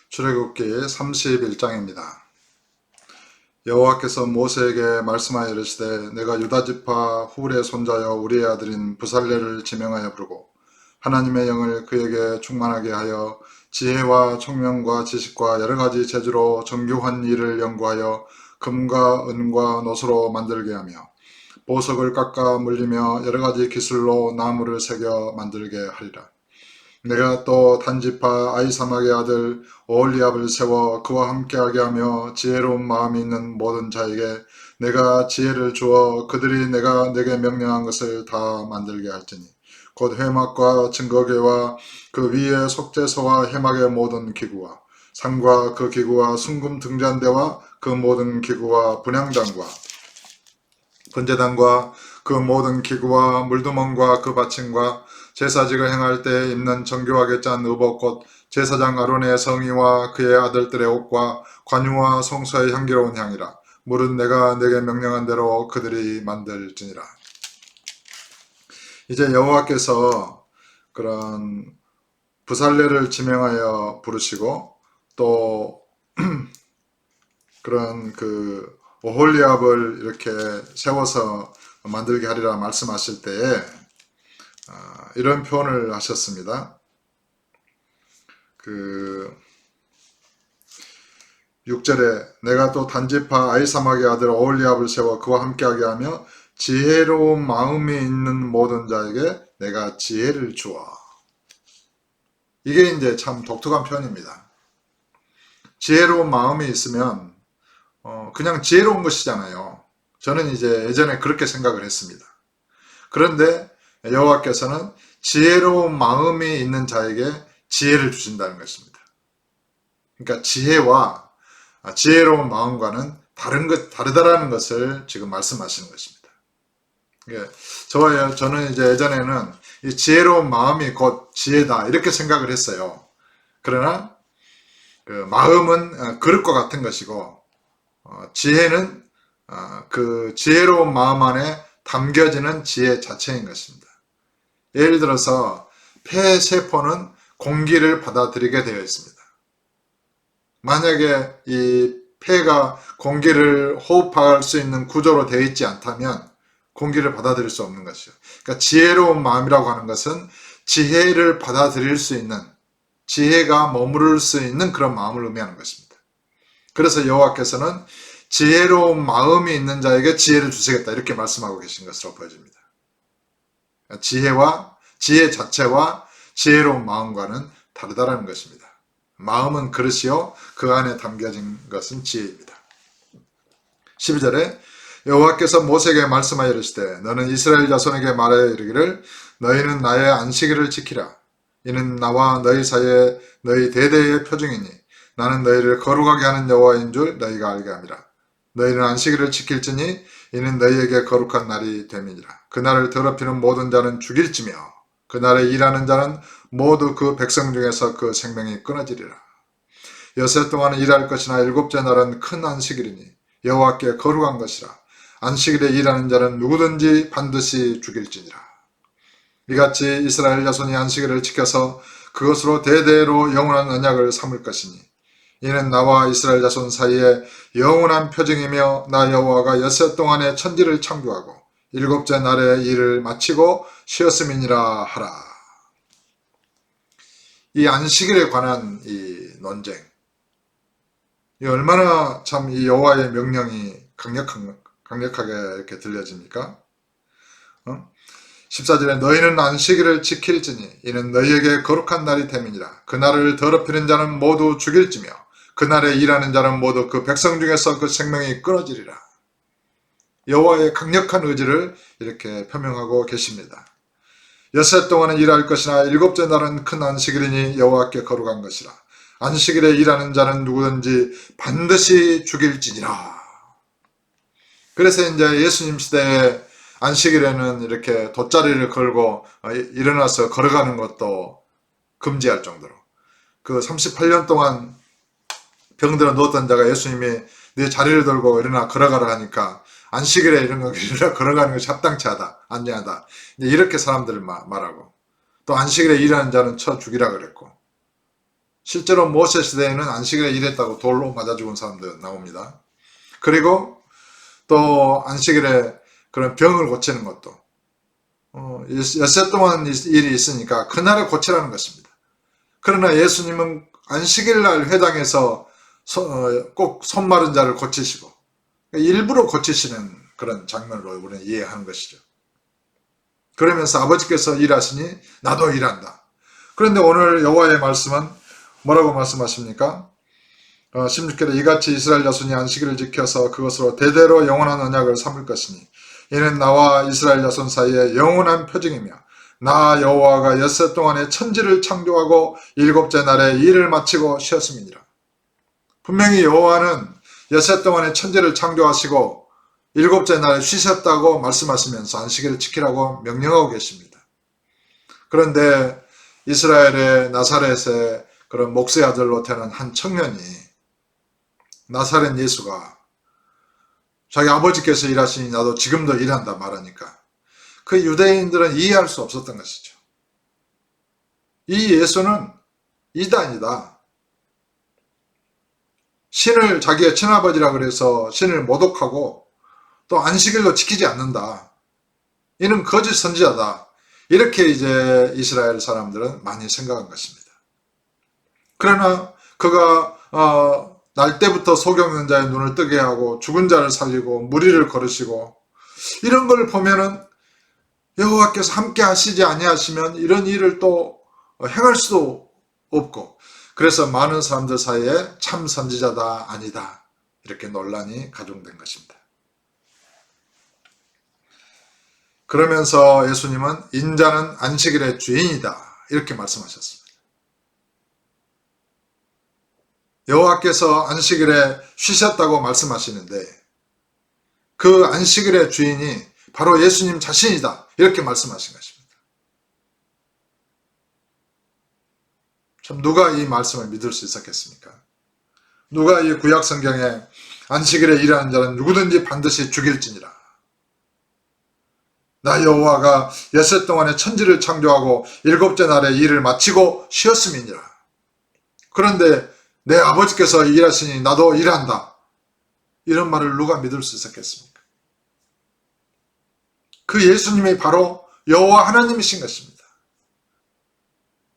출애굽기 31장입니다. 여호와께서 모세에게 말씀하여 이르시되 내가 유다지파 훌의 손자여 우리의 아들인 부살레를 지명하여 부르고 하나님의 영을 그에게 충만하게 하여 지혜와 총명과 지식과 여러가지 재주로 정교한 일을 연구하여 금과 은과 노소로 만들게 하며 보석을 깎아 물리며 여러가지 기술로 나무를 새겨 만들게 하리라. 내가 또 단지파 아히사막의 아들 오홀리압을 세워 그와 함께하게 하며 지혜로운 마음이 있는 모든 자에게 내가 지혜를 주어 그들이 내가 내게 명령한 것을 다 만들게 할지니 곧 회막과 증거궤와 그 위에 속죄소와 회막의 모든 기구와 상과 그 기구와 순금 등잔대와 그 모든 기구와 분향단과 번제단과 그 모든 기구와 물두멍과 그 받침과 제사직을 행할 때 입는 정교하게 짠 의복 곧 제사장 아론의 성의와 그의 아들들의 옷과 관유와 성소의 향기로운 향이라. 물은 내가 내게 명령한 대로 그들이 만들지니라. 이제 여호와께서 그런 부살레를 지명하여 부르시고 또 그런 그 오홀리압을 이렇게 세워서 만들게 하리라 말씀하실 때에 이런 표현을 하셨습니다. 그 6절에 내가 또 단지파 아히사막의 아들 오홀리압을 세워 그와 함께하게 하며 지혜로운 마음이 있는 모든 자에게 내가 지혜를 주어. 이게 이제 참 독특한 표현입니다. 지혜로운 마음이 있으면 그냥 지혜로운 것이잖아요. 저는 이제 예전에 그렇게 생각을 했습니다. 그런데 여호와께서는 지혜로운 마음이 있는 자에게 지혜를 주신다는 것입니다. 그러니까 지혜와 지혜로운 마음과는 다르다라는 것을 지금 말씀하시는 것입니다. 저는 이제 예전에는 이 지혜로운 마음이 곧 지혜다 이렇게 생각을 했어요. 그러나 그 마음은 그릇과 같은 것이고 지혜는 그 지혜로운 마음 안에 담겨지는 지혜 자체인 것입니다. 예를 들어서 폐세포는 공기를 받아들이게 되어 있습니다. 만약에 이 폐가 공기를 호흡할 수 있는 구조로 되어 있지 않다면 공기를 받아들일 수 없는 것이죠. 그러니까 지혜로운 마음이라고 하는 것은 지혜를 받아들일 수 있는, 지혜가 머무를 수 있는 그런 마음을 의미하는 것입니다. 그래서 여호와께서는 지혜로운 마음이 있는 자에게 지혜를 주시겠다 이렇게 말씀하고 계신 것으로 보여집니다. 지혜 자체와 지혜로운 마음과는 다르다라는 것입니다. 마음은 그릇이요 그 안에 담겨진 것은 지혜입니다. 12절에 여호와께서 모세에게 말씀하여 이르시되 너는 이스라엘 자손에게 말하여 이르기를 너희는 나의 안식일을 지키라. 이는 나와 너희 사이에 너희 대대의 표징이니 나는 너희를 거룩하게 하는 여호와인 줄 너희가 알게 함이라. 너희는 안식일을 지킬지니 이는 너희에게 거룩한 날이 됨이니라. 그날을 더럽히는 모든 자는 죽일지며 그날에 일하는 자는 모두 그 백성 중에서 그 생명이 끊어지리라. 여섯 동안은 일할 것이나 일곱째 날은 큰 안식일이니 여호와께 거룩한 것이라. 안식일에 일하는 자는 누구든지 반드시 죽일지니라. 이같이 이스라엘 자손이 안식일을 지켜서 그것으로 대대로 영원한 언약을 삼을 것이니 이는 나와 이스라엘 자손 사이에 영원한 표징이며 나 여호와가 여섯 동안의 천지를 창조하고 일곱째 날에 일을 마치고 쉬었음이니라 하라. 이 안식일에 관한 이 논쟁, 이 얼마나 참 이 여호와의 명령이 강력하게 이렇게 들려집니까? 14절에 너희는 안식일을 지킬지니 이는 너희에게 거룩한 날이 됨이니라. 그날을 더럽히는 자는 모두 죽일지며 그날에 일하는 자는 모두 그 백성 중에서 그 생명이 끊어지리라. 여호와의 강력한 의지를 이렇게 표명하고 계십니다. 여섯 동안은 일할 것이나 일곱째 날은 큰 안식일이니 여호와께 거룩한 것이라. 안식일에 일하는 자는 누구든지 반드시 죽일지니라. 그래서 이제 예수님 시대에 안식일에는 이렇게 돗자리를 걸고 일어나서 걸어가는 것도 금지할 정도로 그 38년 동안 병들어 누웠던 자가 예수님이 네 자리를 들고 일어나 걸어가라 하니까 안식일에 일어나 걸어가는 것이 합당치 하다, 안녕하다. 이렇게 사람들을 말하고 또 안식일에 일하는 자는 쳐 죽이라 그랬고 실제로 모세 시대에는 안식일에 일했다고 돌로 맞아 죽은 사람도 나옵니다. 그리고 또 안식일에 그런 병을 고치는 것도 엿새 동안 일이 있으니까 그날을 고치라는 것입니다. 그러나 예수님은 안식일 날 회당에서 꼭 손 마른 자를 고치시고 일부러 고치시는 그런 장면으로 우리는 이해하는 것이죠. 그러면서 아버지께서 일하시니 나도 일한다. 그런데 오늘 여호와의 말씀은 뭐라고 말씀하십니까? 16절에 이같이 이스라엘 자손이 안식일을 지켜서 그것으로 대대로 영원한 언약을 삼을 것이니 이는 나와 이스라엘 자손 사이에 영원한 표징이며 나 여호와가 엿새 동안에 천지를 창조하고 일곱째 날에 일을 마치고 쉬었음이니라. 분명히 여호와는 엿새 동안에 천지를 창조하시고 일곱째 날에 쉬셨다고 말씀하시면서 안식일을 지키라고 명령하고 계십니다. 그런데 이스라엘의 나사렛의 그런 목수의 아들로 태어난 한 청년이 나사렛 예수가 자기 아버지께서 일하시니 나도 지금도 일한다 말하니까 그 유대인들은 이해할 수 없었던 것이죠. 이 예수는 이단이다. 신을 자기의 친아버지라 그래서 신을 모독하고 또 안식일도 지키지 않는다. 이는 거짓 선지자다. 이렇게 이제 이스라엘 사람들은 많이 생각한 것입니다. 그러나 그가 날 때부터 소경된 자의 눈을 뜨게 하고 죽은 자를 살리고 무리를 거르시고 이런 걸 보면은 여호와께서 함께 하시지 아니하시면 이런 일을 또 행할 수도 없고 그래서 많은 사람들 사이에 참 선지자다 아니다 이렇게 논란이 가중된 것입니다. 그러면서 예수님은 인자는 안식일의 주인이다 이렇게 말씀하셨습니다. 여호와께서 안식일에 쉬셨다고 말씀하시는데 그 안식일의 주인이 바로 예수님 자신이다 이렇게 말씀하신 것입니다. 참 누가 이 말씀을 믿을 수 있었겠습니까? 누가 이 구약 성경에 안식일에 일하는 자는 누구든지 반드시 죽일지니라. 나 여호와가 엿새 동안에 천지를 창조하고 일곱째 날에 일을 마치고 쉬었음이니라. 그런데 내 아버지께서 일하시니 나도 일한다. 이런 말을 누가 믿을 수 있었겠습니까? 그 예수님이 바로 여호와 하나님이신 것입니다.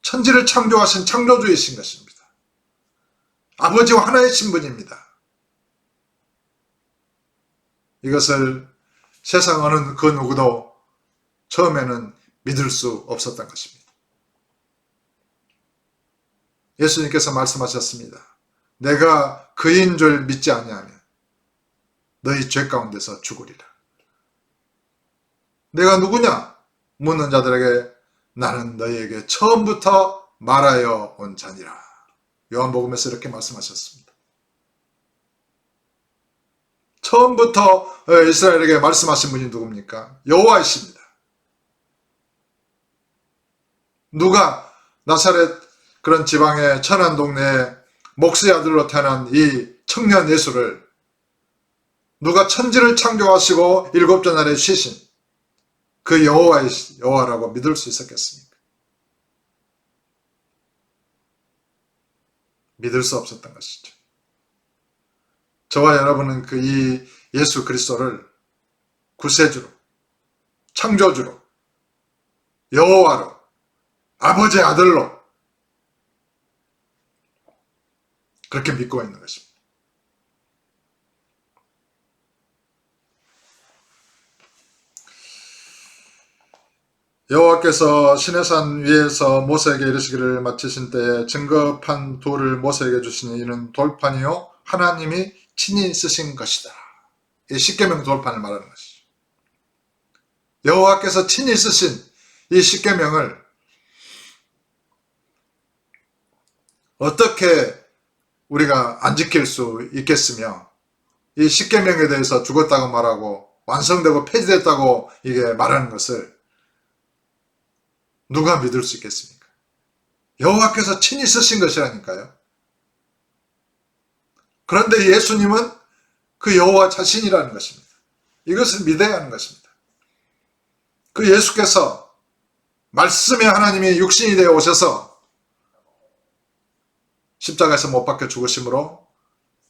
천지를 창조하신 창조주이신 것입니다. 아버지와 하나이신 분입니다. 이것을 세상 어느 그 누구도 처음에는 믿을 수 없었던 것입니다. 예수님께서 말씀하셨습니다. 내가 그인 줄 믿지 아니하면 너희 죄 가운데서 죽으리라. 내가 누구냐? 묻는 자들에게 나는 너희에게 처음부터 말하여 온 자니라. 요한복음에서 이렇게 말씀하셨습니다. 처음부터 이스라엘에게 말씀하신 분이 누굽니까? 여호와이십니다. 누가 나사렛 그런 지방의 천한 동네에 목수의 아들로 태어난 이 청년 예수를 누가 천지를 창조하시고 일곱째 날에 쉬신 그 여호와라고 믿을 수 있었겠습니까? 믿을 수 없었던 것이죠. 저와 여러분은 그 이 예수 그리스도를 구세주로, 창조주로, 여호와로, 아버지의 아들로 그렇게 믿고 있는 것입니다. 여호와께서 시내산 위에서 모세에게 이르시기를 마치신 때에 증거판 돌을 모세에게 주시니 이는 돌판이요 하나님이 친히 쓰신 것이다. 이 십계명 돌판을 말하는 것이죠. 여호와께서 친히 쓰신 이 십계명을 어떻게 우리가 안 지킬 수 있겠으며 이 십계명에 대해서 죽었다고 말하고 완성되고 폐지됐다고 이게 말하는 것을 누가 믿을 수 있겠습니까? 여호와께서 친히 쓰신 것이라니까요. 그런데 예수님은 그 여호와 자신이라는 것입니다. 이것을 믿어야 하는 것입니다. 그 예수께서 말씀의 하나님이 육신이 되어 오셔서 십자가에서 못 박혀 죽으심으로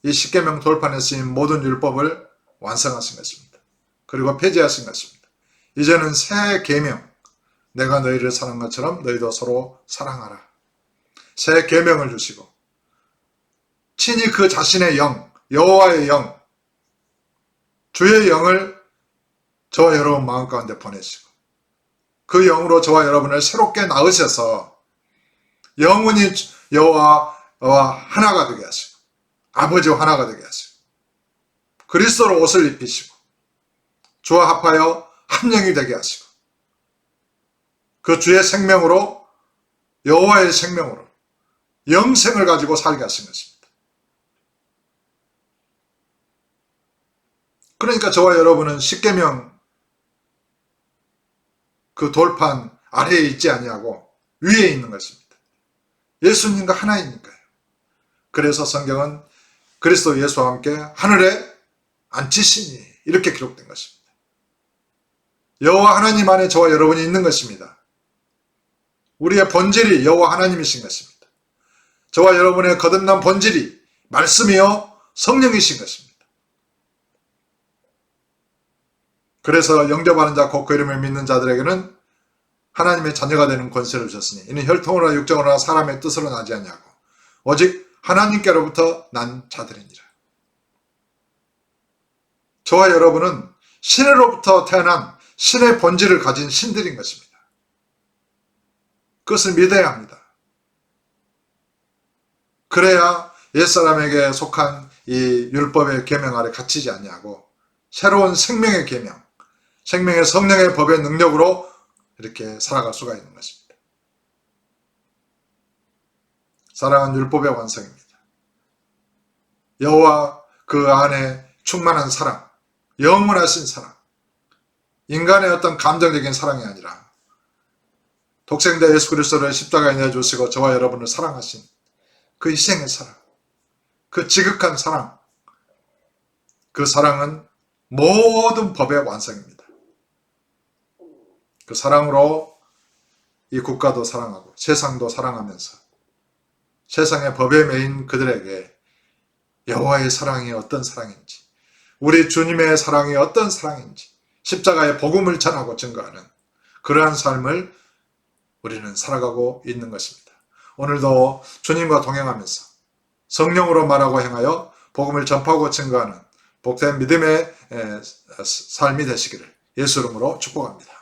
이 십계명 돌판에 쓰인 모든 율법을 완성하신 것입니다. 그리고 폐지하신 것입니다. 이제는 새 계명, 내가 너희를 사랑한 것처럼 너희도 서로 사랑하라. 새 계명을 주시고 친히 그 자신의 영, 여호와의 영, 주의 영을 저와 여러분 마음 가운데 보내시고 그 영으로 저와 여러분을 새롭게 낳으셔서 영원히 여호와와 하나가 되게 하시고 아버지와 하나가 되게 하시고 그리스도로 옷을 입히시고 주와 합하여 한 영이 되게 하시고 그 주의 생명으로 여호와의 생명으로 영생을 가지고 살게 하신 것입니다. 그러니까 저와 여러분은 십계명 그 돌판 아래에 있지 아니하고 위에 있는 것입니다. 예수님과 하나이니까요. 그래서 성경은 그리스도 예수와 함께 하늘에 앉히시니 이렇게 기록된 것입니다. 여호와 하나님 안에 저와 여러분이 있는 것입니다. 우리의 본질이 여호와 하나님이신 것입니다. 저와 여러분의 거듭난 본질이 말씀이요 성령이신 것입니다. 그래서 영접하는 자 곧 그 이름을 믿는 자들에게는 하나님의 자녀가 되는 권세를 주셨으니 이는 혈통으로나 육정으로나 사람의 뜻으로 나지 아니하고 오직 하나님께로부터 난 자들이니라. 저와 여러분은 신으로부터 태어난 신의 본질을 가진 신들인 것입니다. 그것을 믿어야 합니다. 그래야 옛사람에게 속한 이 율법의 계명 아래 갇히지 아니하고 새로운 생명의 계명, 생명의 성령의 법의 능력으로 이렇게 살아갈 수가 있는 것입니다. 사랑은 율법의 완성입니다. 여호와 그 안에 충만한 사랑, 영원하신 사랑, 인간의 어떤 감정적인 사랑이 아니라 독생자 예수 그리스도를 십자가에 내어주시고 저와 여러분을 사랑하신 그 희생의 사랑, 그 지극한 사랑, 그 사랑은 모든 법의 완성입니다. 그 사랑으로 이 국가도 사랑하고 세상도 사랑하면서 세상의 법에 매인 그들에게 여호와의 사랑이 어떤 사랑인지, 우리 주님의 사랑이 어떤 사랑인지 십자가의 복음을 전하고 증거하는 그러한 삶을 우리는 살아가고 있는 것입니다. 오늘도 주님과 동행하면서 성령으로 말하고 행하여 복음을 전파하고 증거하는 복된 믿음의 삶이 되시기를 예수 이름으로 축복합니다.